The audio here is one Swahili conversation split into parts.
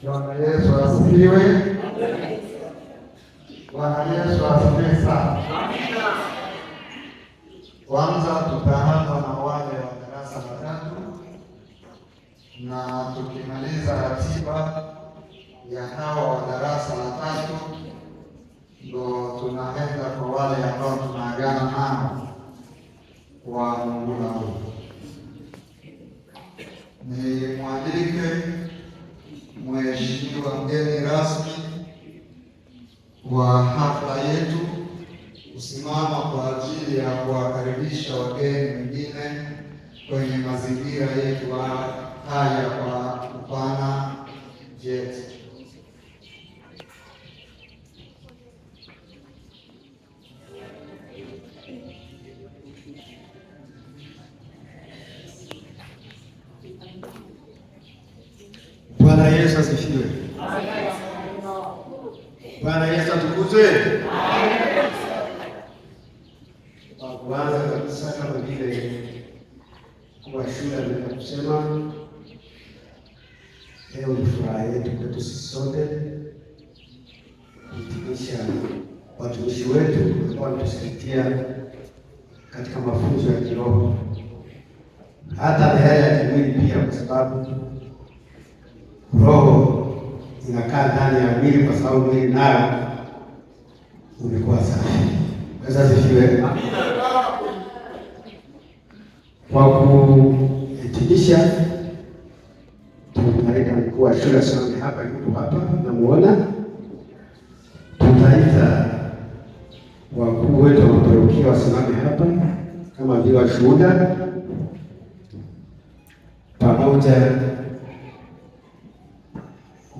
Bwana Yesu asifiwe. Bwana Yesu asifiwe sana. Kwanza tutaanza na wale wa darasa la tatu, na tukimaliza ratiba ya hawa wa darasa la tatu ndo tunaenda kwa wale ambao tunaagana nao kwa muhula huu. Ni mwalike mheshimiwa mgeni rasmi wa hafla yetu kusimama kwa ajili ya kuwakaribisha wageni wengine kwenye mazingira yetu haya kwa kupana vyeti. Bwana Yesu asifiwe. Bwana Yesu atukuzwe. Kwanza kabisa, kama vile kwa shule ameweza kusema, leo ni furaha yetu kwetu sisi sote kuhitimisha watumishi wetu ambao wanatusaidia katika mafunzo ya kiroho, hata na yale ya kimwili pia, kwa sababu roho inakaa ndani ya mwili, kwa sababu mwili nayo umekuwa safi. Sasa sifiwe. Kwa kuhitimisha, tunaita mkuu wa shule sana hapa, yuko hapa namuona. Tutaita wakuu wetu wa parokia wasimame hapa kama vile washuhuda, pamoja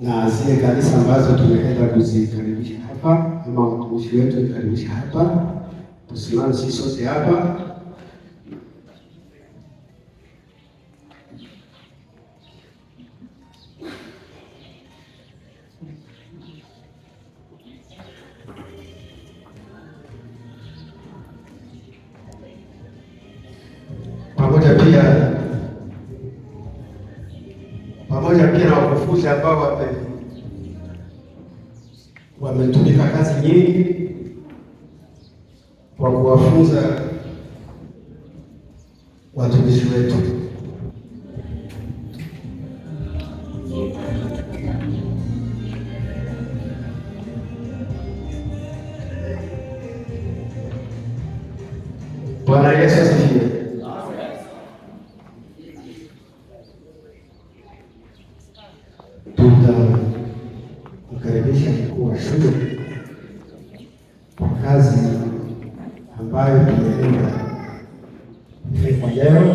na zile kanisa ambazo tumeenda kuzikaribisha hapa, ama watumishi wetu kukaribisha hapa. Tusimame sisi sote hapa. Pamoja pia na wakufunzi ambao wametumika kazi nyingi kwa kuwafunza watumishi wetu. Bwana Yesu asifiwe. Tutamkaribisha mkuu wa shule kwa kazi ambayo tumeenda kwa leo.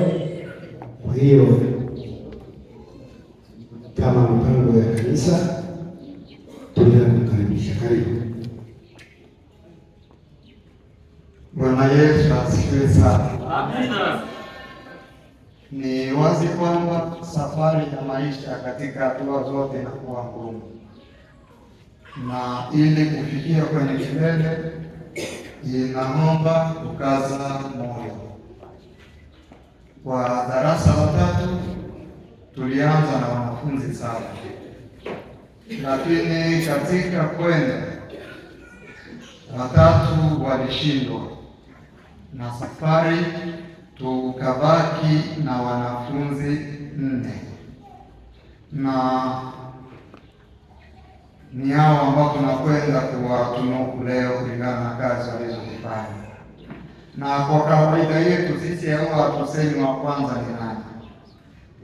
Kwa hiyo kama mpango ya kanisa tunakukaribisha, karibu. Bwana Yesu asifiwe sana. Amina. Ni wazi kwamba safari ya maisha katika hatua zote inakuwa ngumu, na ili kufikia kwenye kilele inaomba kukaza moyo. Kwa darasa la tatu tulianza na wanafunzi 7, lakini katika kwenda watatu walishindwa na safari tukabaki na wanafunzi 4, na ni hao ambao tunakwenda kuwatunuku leo kulingana na kazi walizozifanya. Na kwa kawaida yetu sisi huwa hatusemi wa kwanza ni nani,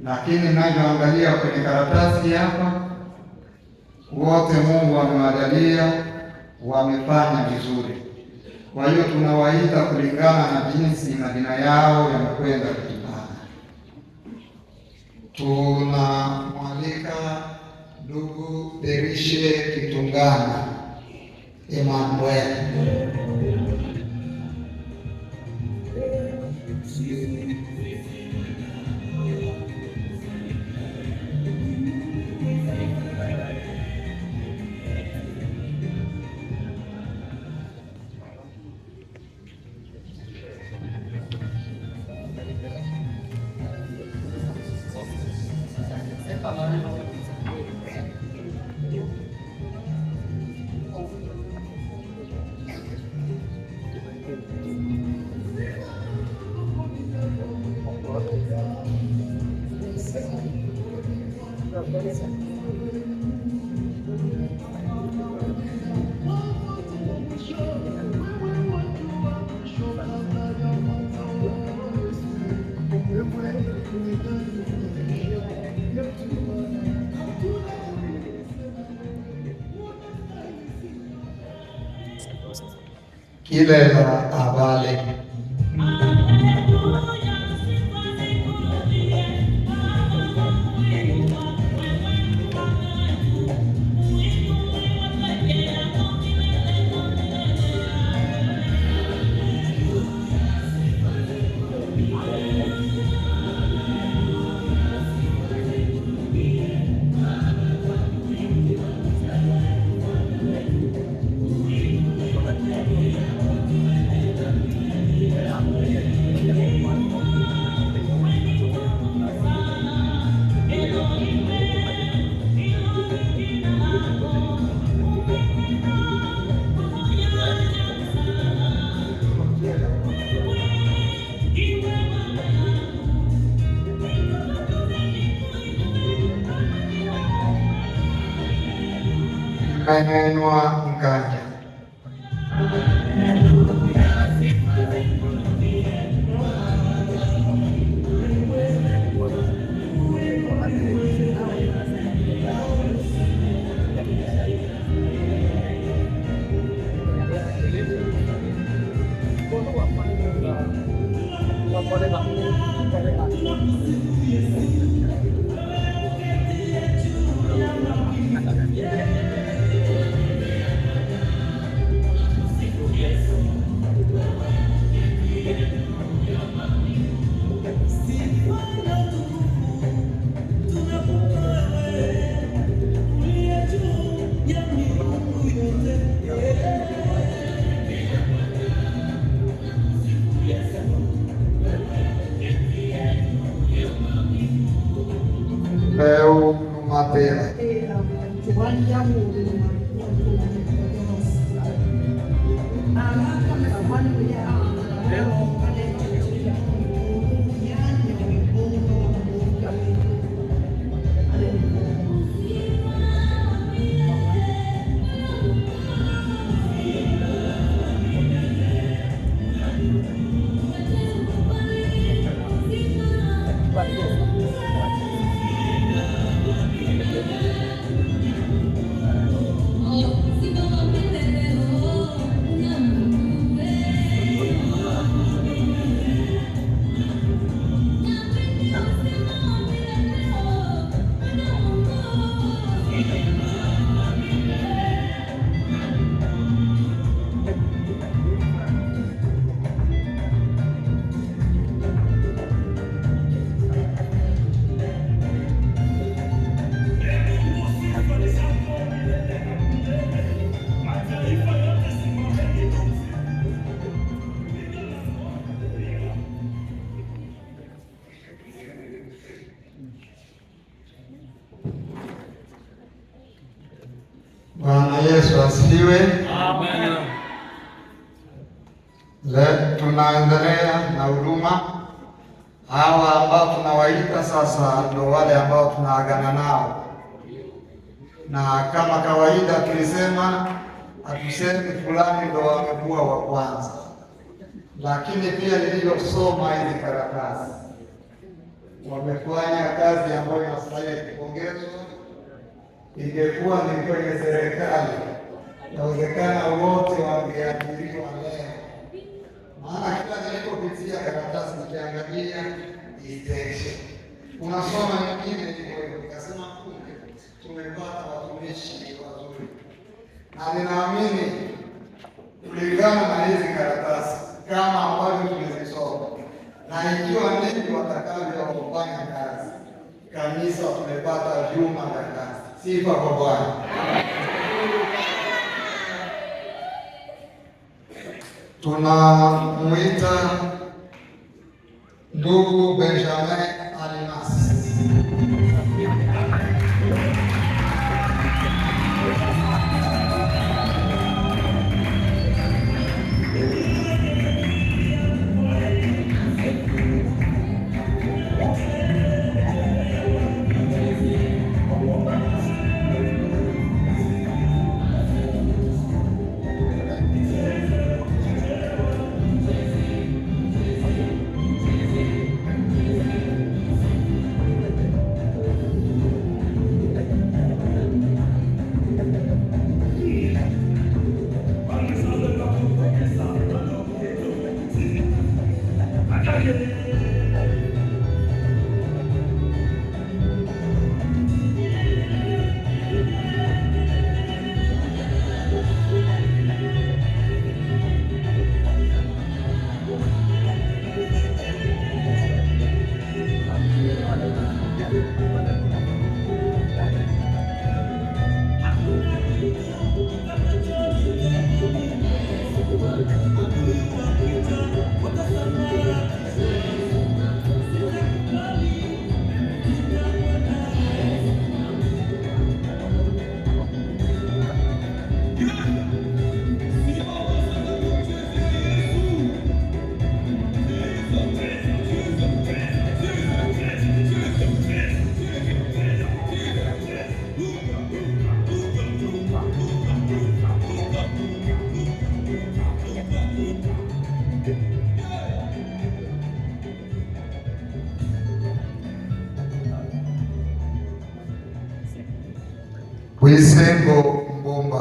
lakini ninavyoangalia kwenye karatasi hapa, wote Mungu amewajalia wamefanya vizuri. Kwa hiyo tunawaita kulingana na jinsi majina yao yamekwenda kutokana. Tunamwalika ndugu Derishe Kitungana Emmanuel. Kilela Abale. Mmenenwa Mkanja. Leo Lumatela. Bwana Yesu asifiwe. Amen. Leo tunaendelea na huduma. Hawa ambao tunawaita sasa ndio wale ambao tunaagana nao, na kama kawaida tulisema hatusemi fulani ndo wamekuwa wa kwanza, lakini pia nilivyosoma hizi karatasi wamefanya kazi ambayo inastahili kupongezwa. Ingekuwa ni kwenye serikali, inawezekana wote wangeajiriwa leo, maana kila nilipopitia karatasi nikiangalia iteshe, unasoma nyingine hivyo, nikasema kumbe tumepata watumishi wazuri, na ninaamini kulingana na hizi karatasi kama ambavyo tumezisoma na ikiwa ndivyo watakavyofanya kazi, kanisa tumepata vyuma vya kazi. Sifa kwa Bwana. Tunamuita ndugu Benjamin Alinas. Wisengo Mbomba.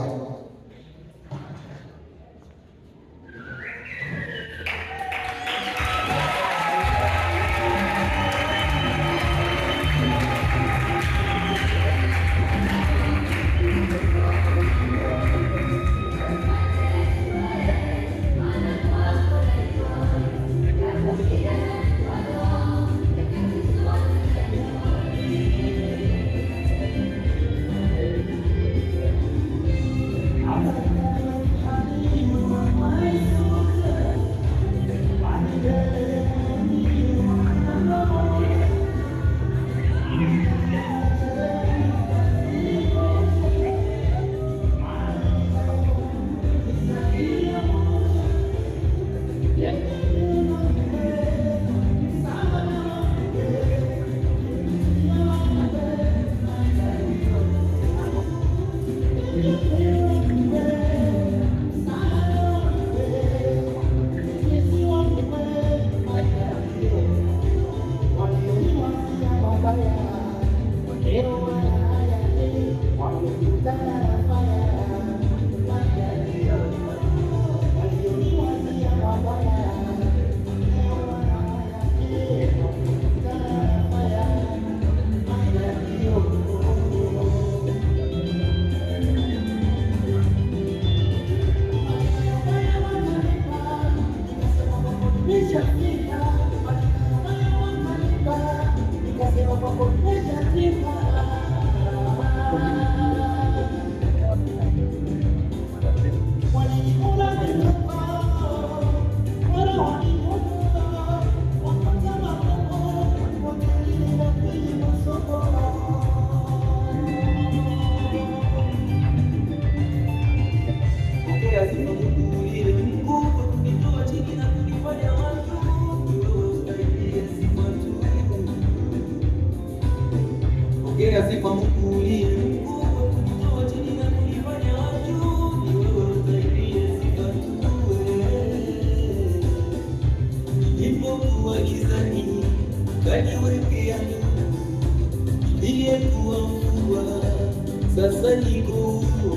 Sasa niko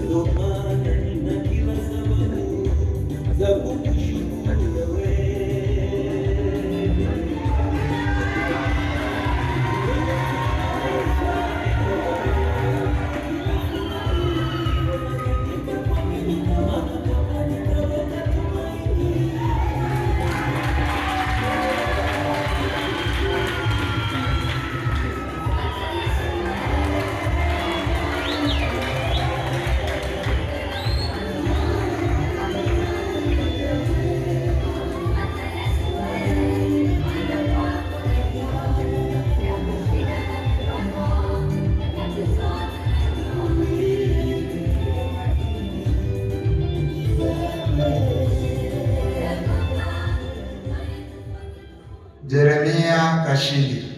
ndo maana nina kila sababu za kukushukuru wewe. Jeremia Kashindi.